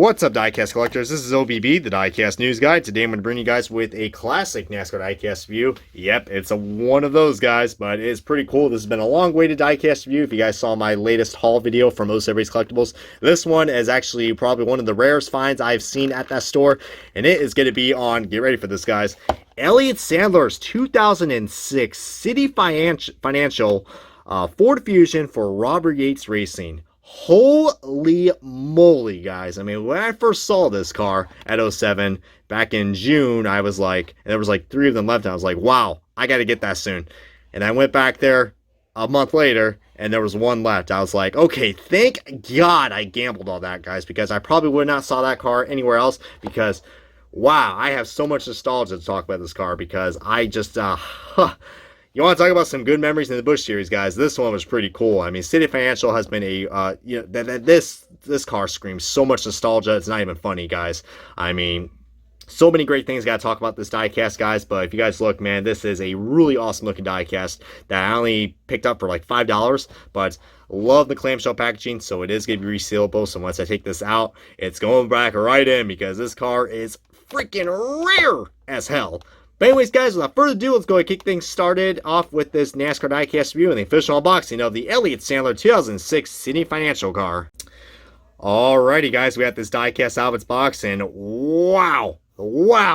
What's up, diecast collectors? This is OBB, the diecast news guy. Today I'm going to bring you guys with a classic NASCAR diecast review. Yep, it's one of those guys, but it's pretty cool. This has been a long-awaited diecast review. If you guys saw my latest haul video from OC Race Collectibles, this one is actually probably one of the rarest finds I've seen at that store, and it is going to be on, get ready for this, guys, Elliott Sadler's 2006 CitiFinancial Ford Fusion for Robert Yates Racing. Holy moly, guys. I mean, when I first saw this car at 07 back in June, I was like, and there was like 3 of them left, and I was like, wow, I got to get that soon. And I went back there a month later, and there was 1 left. I was like, okay, thank God I gambled all that, guys, because I probably would not saw that car anywhere else, because wow, I have so much nostalgia to talk about this car, because I just, you want to talk about some good memories in the Busch series, guys? This one was pretty cool. I mean, CitiFinancial has been a, this car screams so much nostalgia. It's not even funny, guys. I mean, so many great things got to talk about this diecast, guys. But if you guys look, man, this is a really awesome looking diecast that I only picked up for like $5. But love the clamshell packaging, so it is going to be resealable. So once I take this out, it's going back right in, because this car is freaking rare as hell. But anyways, guys, without further ado, let's go and kick things started off with this NASCAR diecast review and the official unboxing of the Elliott Sadler 2006 CitiFinancial car. Alrighty, guys, we got this diecast out of its box, and wow,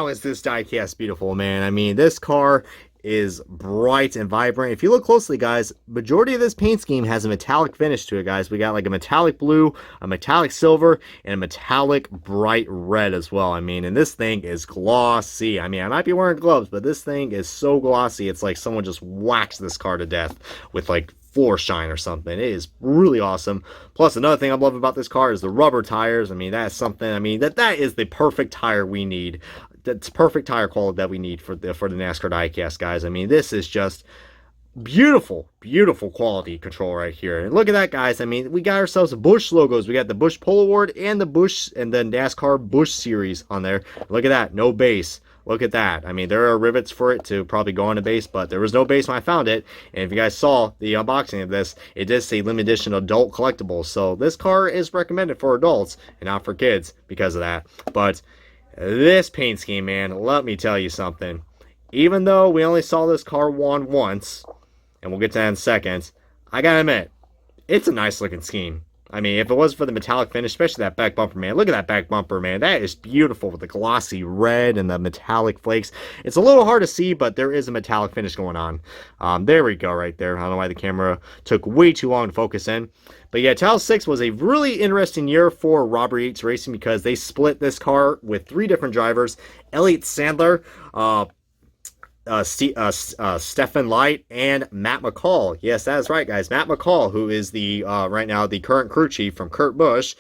is this diecast beautiful, man. I mean, this car is bright and vibrant. If you look closely, guys, majority of this paint scheme has a metallic finish to it, guys. We got like a metallic blue, a metallic silver, and a metallic bright red as well. I mean, and this thing is glossy. I mean, I might be wearing gloves, but this thing is so glossy. It's like someone just waxed this car to death with like floor shine or something. It is really awesome. Plus, another thing I love about this car is the rubber tires. I mean, that's something, I mean, that is the perfect tire we need. That's perfect tire quality that we need for the NASCAR diecast, guys. I mean, this is just beautiful quality control right here. And look at that, guys. I mean, we got ourselves Busch logos. We got the Busch Polo Award and the Busch and the NASCAR Busch series on there. Look at that, no base. Look at that. I mean, there are rivets for it to probably go on a base, but there was no base when I found it. And if you guys saw the unboxing of this, it does say limited edition adult collectibles. So this car is recommended for adults and not for kids because of that. But this paint scheme, man, let me tell you something. Even though we only saw this car once, and we'll get to that in a second, I gotta admit, it's a nice looking scheme. I mean, if it was for the metallic finish, especially that back bumper, man. Look at that back bumper, man. That is beautiful with the glossy red and the metallic flakes. It's a little hard to see, but there is a metallic finish going on. There we go right there. I don't know why the camera took way too long to focus in. But yeah, 2006 was a really interesting year for Robert Yates Racing, because they split this car with 3 different drivers. Elliott Sadler, Stephen Light, and Matt McCall. Yes, that is right, guys. Matt McCall, who is the right now the current crew chief from Kurt Busch.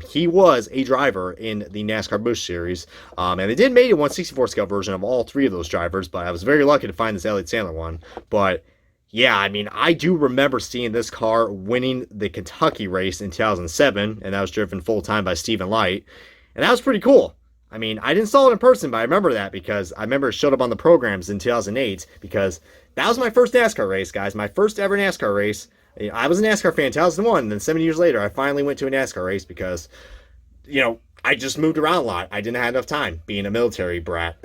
He was a driver in the NASCAR Busch series, and they did make a 1/64 scale version of all 3 of those drivers, but I was very lucky to find this Elliott Sadler one. But yeah, I mean, I do remember seeing this car winning the Kentucky race in 2007, and that was driven full-time by Stephen Light, and that was pretty cool. I mean, I didn't saw it in person, but I remember that because I remember it showed up on the programs in 2008, because that was my first NASCAR race, guys. My first ever NASCAR race. I was a NASCAR fan in 2001, and then 7 years later, I finally went to a NASCAR race because, you know, I just moved around a lot. I didn't have enough time being a military brat.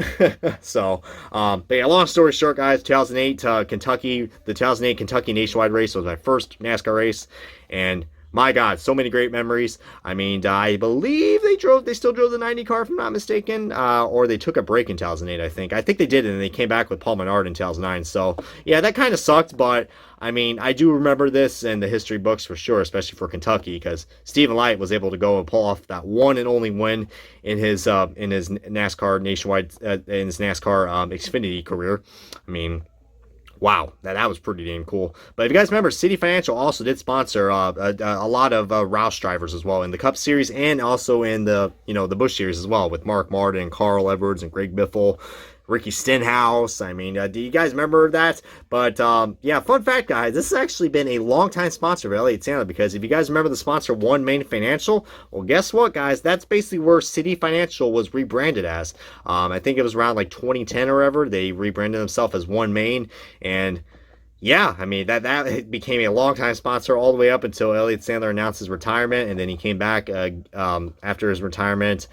So, but yeah, long story short, guys, 2008 Kentucky, the 2008 Kentucky Nationwide race was my first NASCAR race, and my God, so many great memories. I mean, I believe they still drove the 90 car, if I'm not mistaken, or they took a break in 2008, I think. I think they did, and they came back with Paul Menard in 2009. So, yeah, that kind of sucked, but, I mean, I do remember this in the history books for sure, especially for Kentucky, because Stephen Light was able to go and pull off that one and only win in his NASCAR nationwide, in his NASCAR Xfinity career. I mean, wow, that was pretty damn cool. But if you guys remember, CitiFinancial also did sponsor a lot of Roush drivers as well in the Cup Series, and also in the the Busch Series as well, with Mark Martin, Carl Edwards, and Greg Biffle, Ricky Stenhouse. I mean, do you guys remember that? But yeah, fun fact, guys, this has actually been a long-time sponsor of Elliott Sadler, because if you guys remember the sponsor One Main Financial, well, guess what, guys? That's basically where CitiFinancial was rebranded as. I think it was around like 2010 or whatever. They rebranded themselves as One Main, and Yeah, I mean that became a long-time sponsor all the way up until Elliott Sadler announced his retirement, and then he came back after his retirement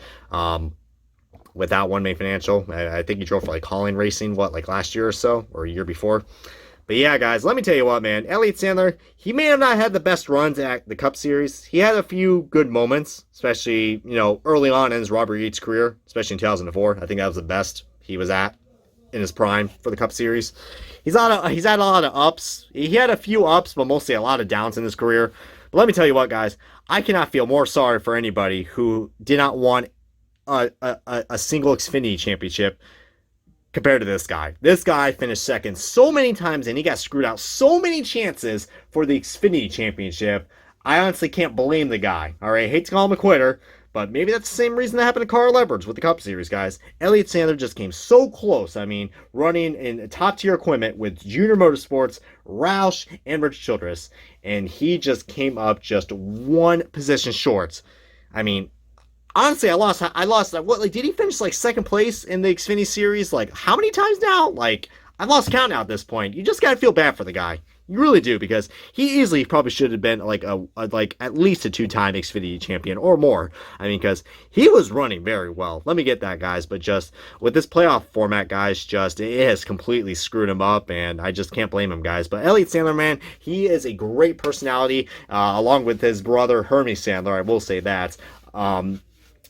without One Main Financial. I think he drove for like Calling Racing, like last year or so, or a year before. But yeah, guys, let me tell you what, man. Elliott Sadler, he may have not had the best runs at the Cup Series. He had a few good moments, especially, early on in his Robert Yates career, especially in 2004. I think that was the best he was at in his prime for the Cup Series. He's had a lot of ups. He had a few ups, but mostly a lot of downs in his career. But let me tell you what, guys. I cannot feel more sorry for anybody who did not want a single Xfinity championship compared to this guy. This guy finished second so many times, and he got screwed out so many chances for the Xfinity championship. I honestly can't blame the guy. All right, I hate to call him a quitter, but maybe that's the same reason that happened to Carl Edwards with the Cup Series, guys. Elliott Sadler just came so close. I mean, running in top-tier equipment with Junior Motorsports, Roush, and Rich Childress, and he just came up just one position short. I mean, honestly, I lost. What? Like, did he finish like second place in the Xfinity Series? Like, how many times now? Like, I've lost count now at this point. You just gotta feel bad for the guy. You really do, because he easily probably should have been like like at least a two-time Xfinity champion or more. I mean, because he was running very well. Let me get that, guys. But just with this playoff format, guys, it has completely screwed him up, and I just can't blame him, guys. But Elliott Sadler, man, he is a great personality, along with his brother Hermie Sadler. I will say that.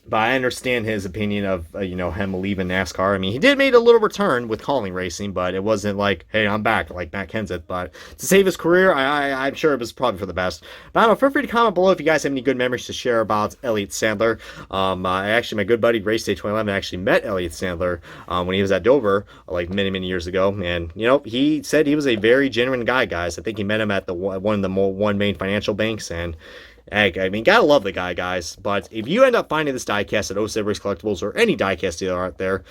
But I understand his opinion of, him leaving NASCAR. I mean, he did make a little return with Calling Racing, but it wasn't like, hey, I'm back, like Matt Kenseth. But to save his career, I'm sure it was probably for the best. But I don't know, feel free to comment below if you guys have any good memories to share about Elliott Sadler. Actually, my good buddy, Race Day 2011, actually met Elliott Sadler when he was at Dover, like many, many years ago. And, he said he was a very genuine guy, guys. I think he met him at one of the One Main Financial banks, and I mean, gotta love the guy, guys. But if you end up finding this diecast at 07 Race Collectibles or any diecast dealer out there,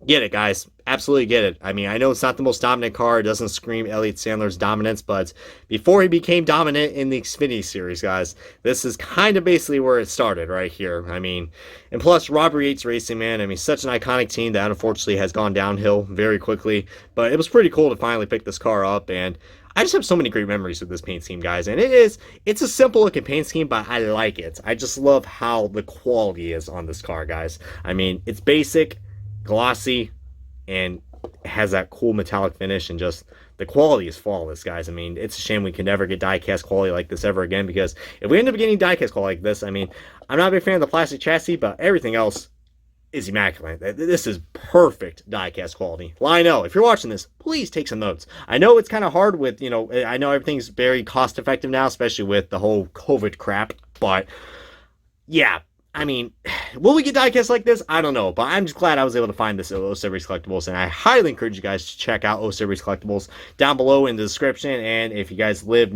get it, guys. Absolutely get it. I mean, I know it's not the most dominant car. It doesn't scream Elliott Sadler's dominance, but before he became dominant in the Xfinity Series, guys, this is kind of basically where it started right here. I mean, and plus, Robert Yates Racing, man, I mean, such an iconic team that unfortunately has gone downhill very quickly. But it was pretty cool to finally pick this car up, and I just have so many great memories with this paint scheme, guys. And it's a simple looking paint scheme, but I like it. I just love how the quality is on this car, guys. I mean, it's basic, glossy, and has that cool metallic finish, and just the quality is flawless, guys. I mean, it's a shame we can never get diecast quality like this ever again, because if we end up getting diecast quality like this, I mean, I'm not a big fan of the plastic chassis, but everything else is immaculate. This is perfect diecast quality. Well, I know, if you're watching this, please take some notes. I know it's kind of hard with, I know everything's very cost effective now, especially with the whole COVID crap, but yeah, I mean, will we get diecast like this? I don't know, but I'm just glad I was able to find this at 07 Race Collectibles, and I highly encourage you guys to check out 07 Race Collectibles down below in the description. And if you guys live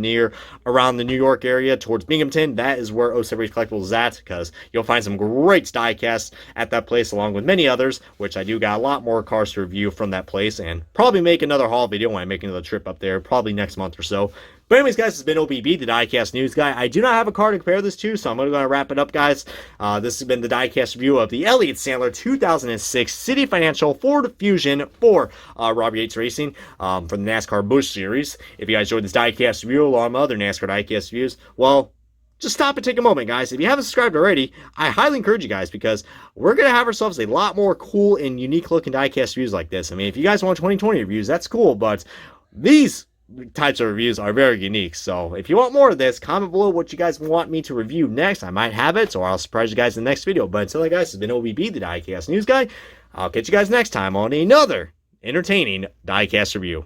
around the New York area towards Binghamton, that is where 07 Race Collectibles is at, because you'll find some great diecasts at that place, along with many others, which I do got a lot more cars to review from that place, and probably make another haul video when I make another trip up there, probably next month or so. But anyways, guys, this has been OBB, the Diecast News Guy. I do not have a car to compare this to, so I'm going to wrap it up, guys. This has been the Diecast review of the Elliott Sadler 2006 CitiFinancial Ford Fusion for Robert Yates Racing from the NASCAR Busch Series. If you guys enjoyed this Diecast review along with other NASCAR Diecast reviews, well, just stop and take a moment, guys. If you haven't subscribed already, I highly encourage you guys, because we're going to have ourselves a lot more cool and unique looking diecast reviews like this. I mean, if you guys want 2020 reviews, that's cool, but these types of reviews are very unique. So if you want more of this, comment below what you guys want me to review next. I might have it, or I'll surprise you guys in the next video. But until then, guys, this has been OBB, the Diecast News Guy. I'll catch you guys next time on another entertaining diecast review.